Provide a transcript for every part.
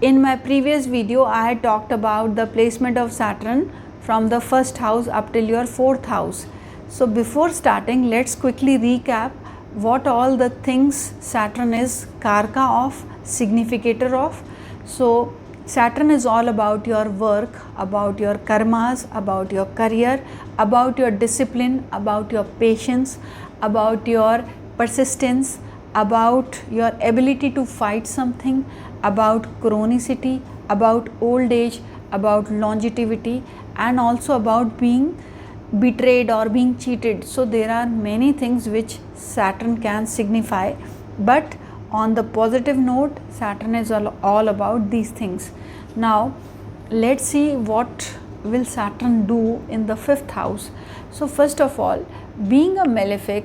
In my previous video I had talked about the placement of Saturn from the first house up till your fourth house. So before starting, let's quickly recap what all the things Saturn is Karka of, significator of. So Saturn is all about your work, about your karmas, about your career, about your discipline, about your patience, about your persistence, about your ability to fight something, about chronicity, about old age, about longevity, and also about being betrayed or being cheated. So there are many things which Saturn can signify, but on the positive note, Saturn is all about these things. Now let's see what will Saturn do in the fifth house. So first of all, being a malefic,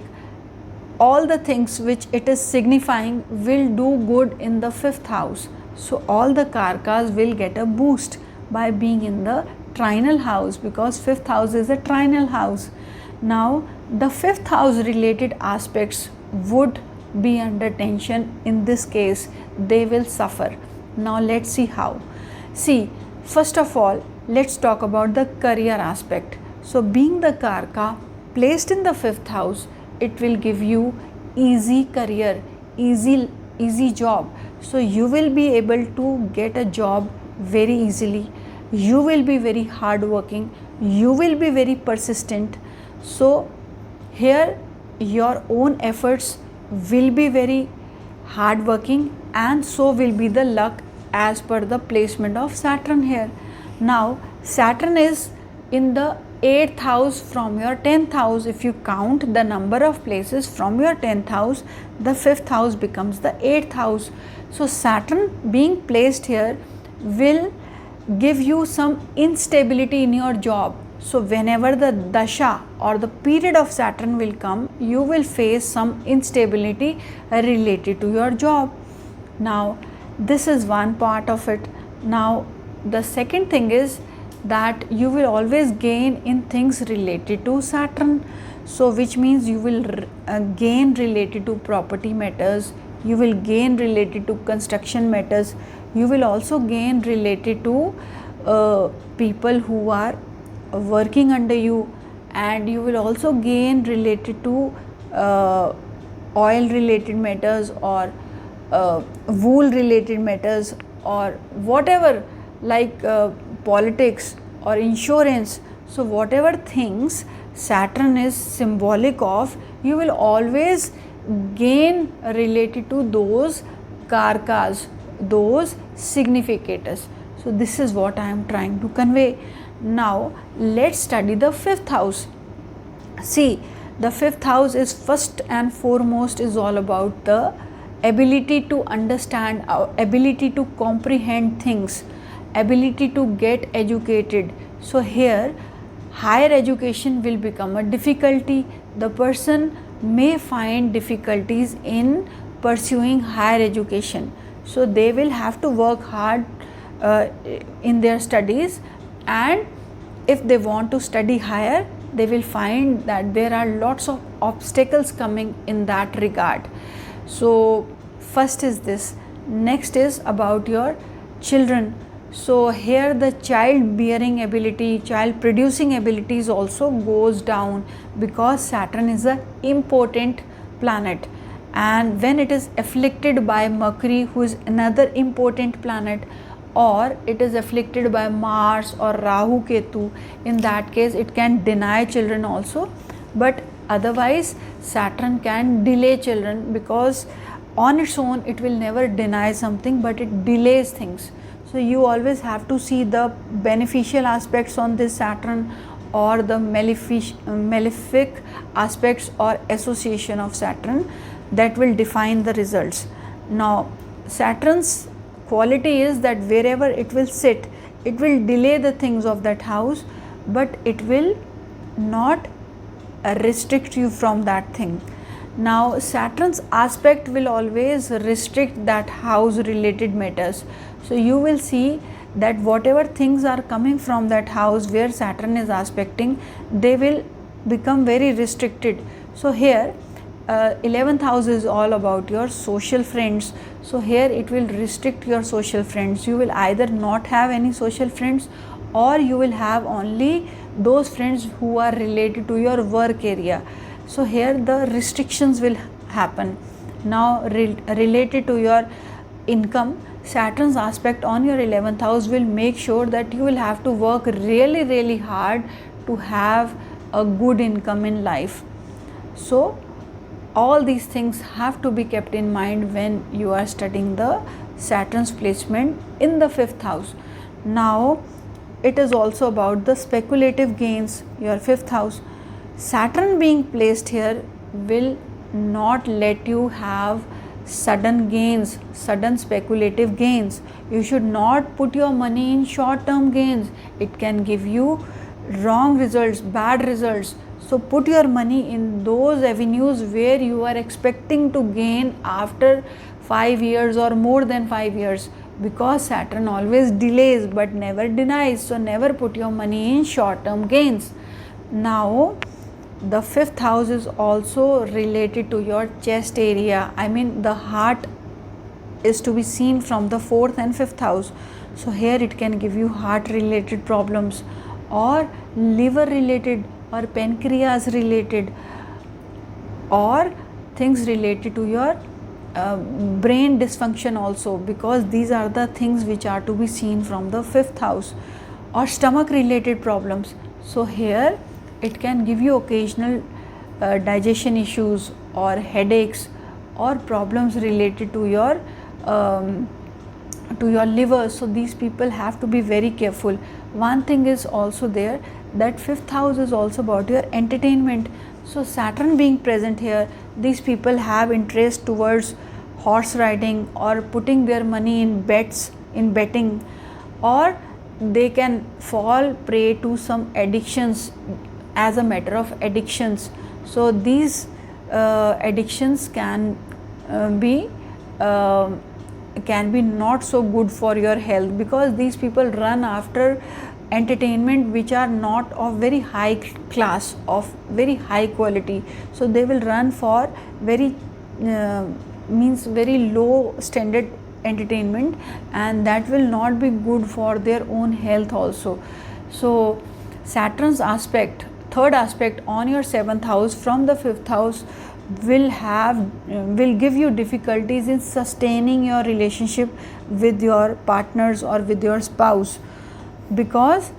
all the things which it is signifying will do good in the fifth house. So all the karkas will get a boost by being in the trinal house, because fifth house is a trinal house. Now the fifth house related aspects would be under tension. In this case they will suffer. Now let's see how. See, first of all, let's talk about the career aspect. So being the karka placed in the fifth house, it will give you easy career, easy job. So you will be able to get a job very easily. You will be very hardworking, you will be very persistent. So here your own efforts will be very hardworking, and so will be the luck as per the placement of Saturn here. Now Saturn is in the 8th house from your 10th house. If you count the number of places from your 10th house, the 5th house becomes the 8th house. So Saturn being placed here will give you some instability in your job. So whenever the dasha or the period of Saturn will come, you will face some instability related to your job. Now this is one part of it. Now the second thing is that you will always gain in things related to Saturn. So which means you will gain related to property matters, you will gain related to construction matters, you will also gain related to people who are working under you, and you will also gain related to oil related matters, or wool related matters, or whatever, like politics or insurance. So whatever things Saturn is symbolic of, you will always gain related to those karkas, those significators. So this is what I am trying to convey. Now let's study the fifth house. See, the fifth house is first and foremost is all about the ability to understand, ability to comprehend things, ability to get educated. So here higher education will become a difficulty. The person may find difficulties in pursuing higher education. So they will have to work hard in their studies, and if they want to study higher, they will find that there are lots of obstacles coming in that regard. So first is this. Next is about your children. So here the child bearing ability, child producing abilities also goes down, because Saturn is a important planet, and when it is afflicted by Mercury, who is another important planet, or it is afflicted by Mars or Rahu Ketu, in that case it can deny children also. But otherwise Saturn can delay children, because on its own it will never deny something, but it delays things. So you always have to see the beneficial aspects on this Saturn, or the malefic aspects or association of Saturn, that will define the results. Now Saturn's quality is that wherever it will sit, it will delay the things of that house, but it will not restrict you from that thing. Now Saturn's aspect will always restrict that house related matters. So you will see that whatever things are coming from that house where Saturn is aspecting, they will become very restricted. So here 11th house is all about your social friends. So here it will restrict your social friends. You will either not have any social friends, or you will have only those friends who are related to your work area. So here the restrictions will happen. Now related to your income, Saturn's aspect on your 11th house will make sure that you will have to work really hard to have a good income in life. So all these things have to be kept in mind when you are studying the Saturn's placement in the 5th house. Now it is also about the speculative gains, your 5th house. Saturn being placed here will not let you have sudden gains, sudden speculative gains. You should not put your money in short term gains. It can give you wrong results, bad results. So put your money in those avenues where you are expecting to gain after 5 years or more than 5 years, because Saturn always delays but never denies. So never put your money in short term gains. Now the 5th house is also related to your chest area. I mean, the heart is to be seen from the 4th and 5th house. So here it can give you heart related problems, or liver related, or pancreas related, or things related to your brain dysfunction also, because these are the things which are to be seen from the 5th house, or stomach related problems. So here it can give you occasional digestion issues, or headaches, or problems related to your liver. So these people have to be very careful. One thing is also there, that 5th house is also about your entertainment. So Saturn being present here, these people have interest towards horse riding, or putting their money in bets, in betting, or they can fall prey to some addictions as a matter of addictions. So these addictions can be not so good for your health, because these people run after entertainment which are not of very high class, of very high quality. So they will run for very low standard entertainment, and that will not be good for their own health also. So Saturn's aspect, third aspect on your 7th house from the 5th house will give you difficulties in sustaining your relationship with your partners or with your spouse, because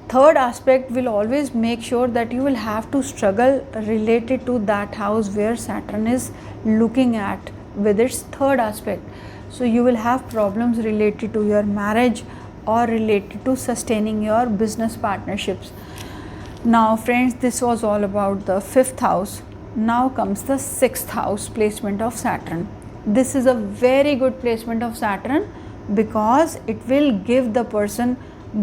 third aspect will always make sure that you will have to struggle related to that house where Saturn is looking at with its third aspect. So you will have problems related to your marriage, or related to sustaining your business partnerships. Now friends, this was all about the 5th house. Now comes the 6th house placement of Saturn. This is a very good placement of Saturn, because it will give the person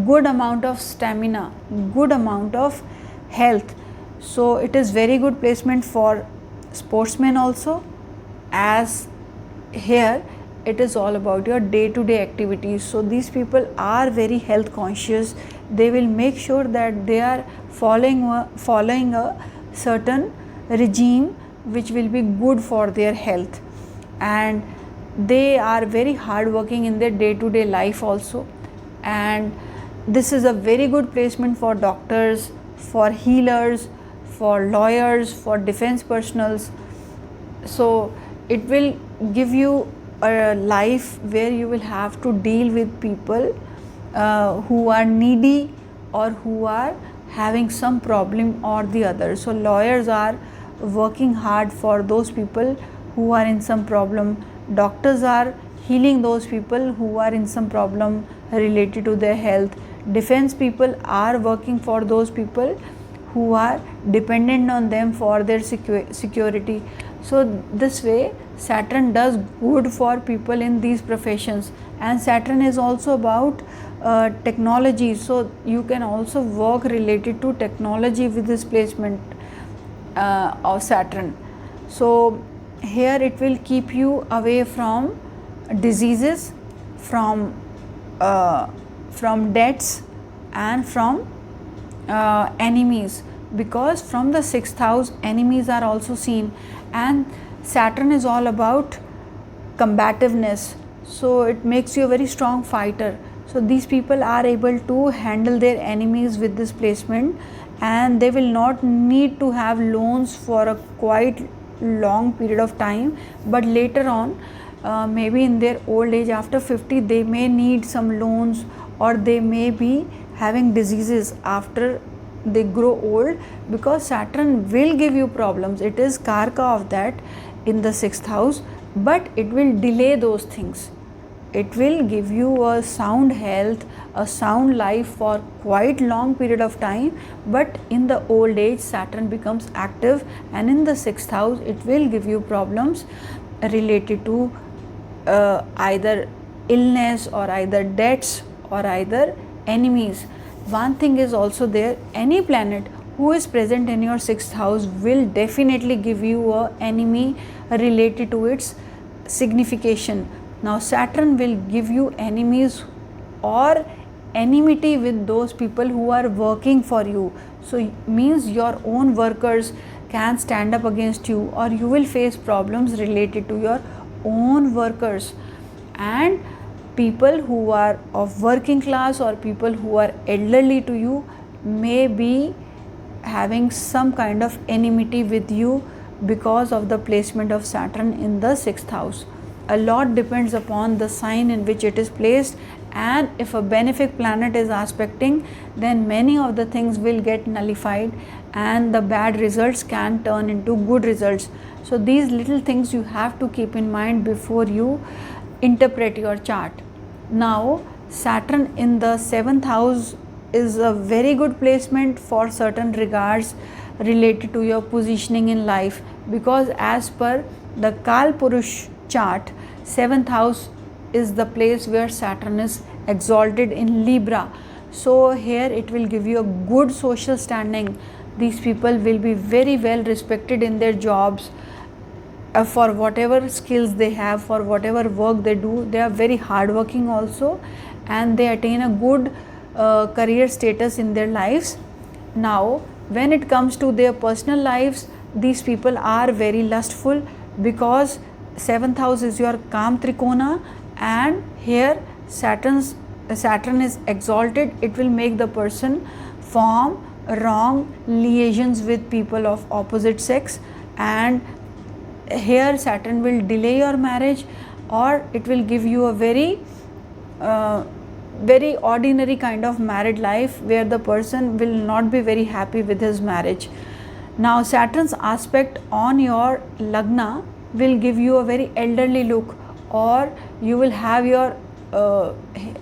good amount of stamina, good amount of health. So it is very good placement for sportsmen also, as here it is all about your day-to-day activities. So these people are very health conscious. They will make sure that they are following a certain regime which will be good for their health, and they are very hardworking in their day-to-day life also. And this is a very good placement for doctors, for healers, for lawyers, for defense personals. So it will give you a life where you will have to deal with people who are needy, or who are having some problem or the other. So lawyers are working hard for those people who are in some problem. Doctors are healing those people who are in some problem related to their health. Defense people are working for those people who are dependent on them for their security. So this way Saturn does good for people in these professions. And Saturn is also about technology, so you can also work related to technology with this placement of Saturn. So here it will keep you away from diseases, from debts, and from enemies, because from the 6th house enemies are also seen. And Saturn is all about combativeness, so it makes you a very strong fighter. So these people are able to handle their enemies with this placement, and they will not need to have loans for a quite long period of time, but later on, maybe in their old age after 50, they may need some loans, or they may be having diseases after they grow old, because Saturn will give you problems. It is Karka of that in the 6th house, but it will delay those things. It will give you a sound health, a sound life for quite long period of time, but in the old age Saturn becomes active, and in the 6th house it will give you problems related to either illness, or either debts, or either enemies. One thing is also there, any planet who is present in your 6th house will definitely give you a enemy related to its signification. Now Saturn will give you enemies or enmity with those people who are working for you. So means your own workers can stand up against you, or you will face problems related to your own workers. And people who are of working class, or people who are elderly to you, may be having some kind of enmity with you because of the placement of Saturn in the 6th house. A lot depends upon the sign in which it is placed, and if a benefic planet is aspecting, then many of the things will get nullified, and the bad results can turn into good results. So these little things you have to keep in mind before you interpret your chart. Now Saturn in the 7th house is a very good placement for certain regards related to your positioning in life, because as per the Kalpurush chart, 7th house is the place where Saturn is exalted in Libra. So here it will give you a good social standing. These people will be very well respected in their jobs, for whatever skills they have, for whatever work they do. They are very hardworking also, and they attain a good career status in their lives. Now when it comes to their personal lives, these people are very lustful, because 7th house is your Kam Trikona, and here Saturn is exalted. It will make the person form wrong liaisons with people of opposite sex, and here Saturn will delay your marriage, or it will give you a very very ordinary kind of married life, where the person will not be very happy with his marriage. Now Saturn's aspect on your Lagna will give you a very elderly look, or you will have your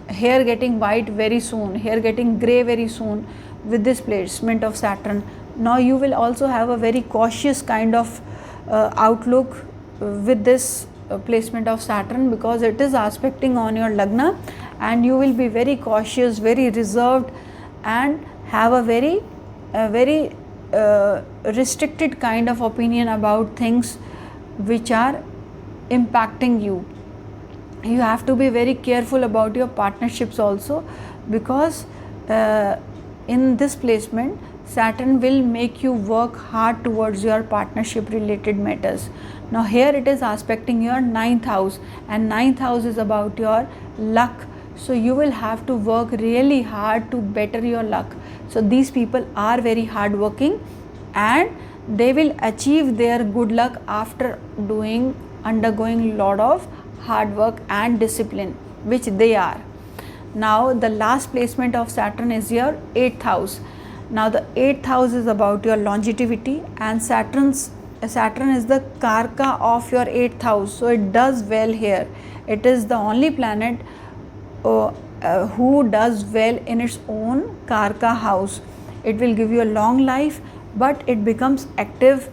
hair getting white very soon, hair getting grey very soon with this placement of Saturn. Now you will also have a very cautious kind of outlook with this placement of Saturn, because it is aspecting on your Lagna, and you will be very cautious, very reserved, and have a very restricted kind of opinion about things which are impacting you. You have to be very careful about your partnerships also, because in this placement Saturn will make you work hard towards your partnership related matters. Now here it is aspecting your 9th house, and 9th house is about your luck. So you will have to work really hard to better your luck. So these people are very hard working, and they will achieve their good luck after undergoing lot of hard work and discipline, which they are. Now the last placement of Saturn is your 8th house. Now the 8th house is about your longevity, and Saturn is the Karka of your 8th house, so it does well here. It is the only planet who does well in its own Karka house. It will give you a long life, but it becomes active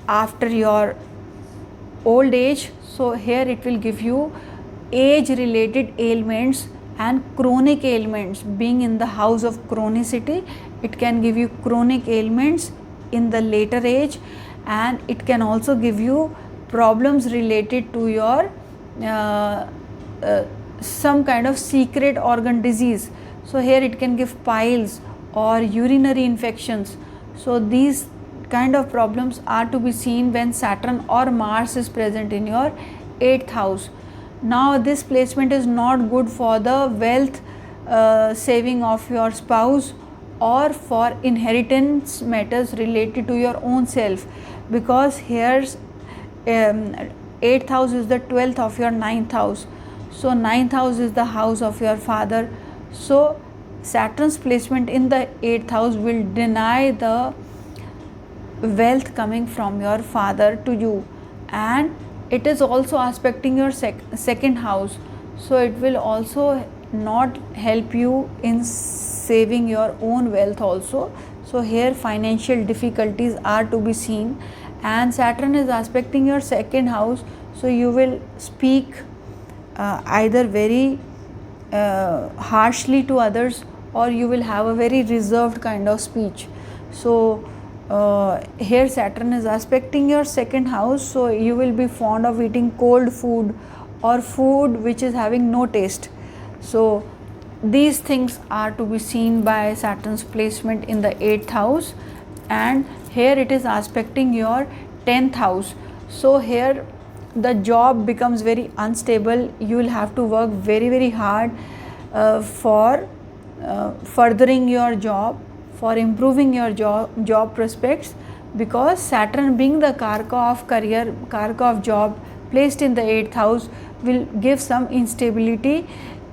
after your old age. So here it will give you age related ailments and chronic ailments. Being in the house of chronicity, it can give you chronic ailments in the later age, and it can also give you problems related to your some kind of secret organ disease. So here it can give piles or urinary infections. So these kind of problems are to be seen when Saturn or Mars is present in your 8th house. Now this placement is not good for the wealth saving of your spouse or for inheritance matters related to your own self, because here's 8th house is the 12th of your 9th house. So 9th house is the house of your father. So Saturn's placement in the 8th house will deny the wealth coming from your father to you, and it is also aspecting your second house, so it will also not help you in saving your own wealth also. So here financial difficulties are to be seen, and Saturn is aspecting your second house, so you will speak either very harshly to others, or you will have a very reserved kind of speech. So here Saturn is aspecting your second house, so you will be fond of eating cold food or food which is having no taste. So these things are to be seen by Saturn's placement in the 8th house, and here it is aspecting your 10th house. So here the job becomes very unstable. You will have to work very hard for furthering your job, for improving your job prospects, because Saturn being the Karaka of career, Karaka of job, placed in the 8th house will give some instability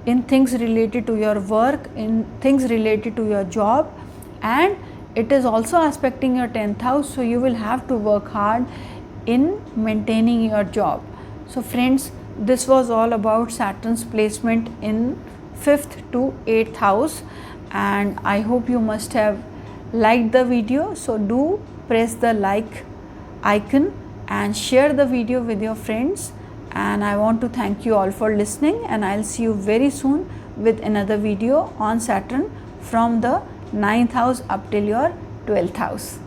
in things related to your work, in things related to your job, and it is also aspecting your 10th house, so you will have to work hard in maintaining your job. So friends, this was all about Saturn's placement in 5th to 8th house, and I hope you must have liked the video. So do press the like icon and share the video with your friends, and I want to thank you all for listening, and I'll see you very soon with another video on Saturn from the 9th house up till your 12th house.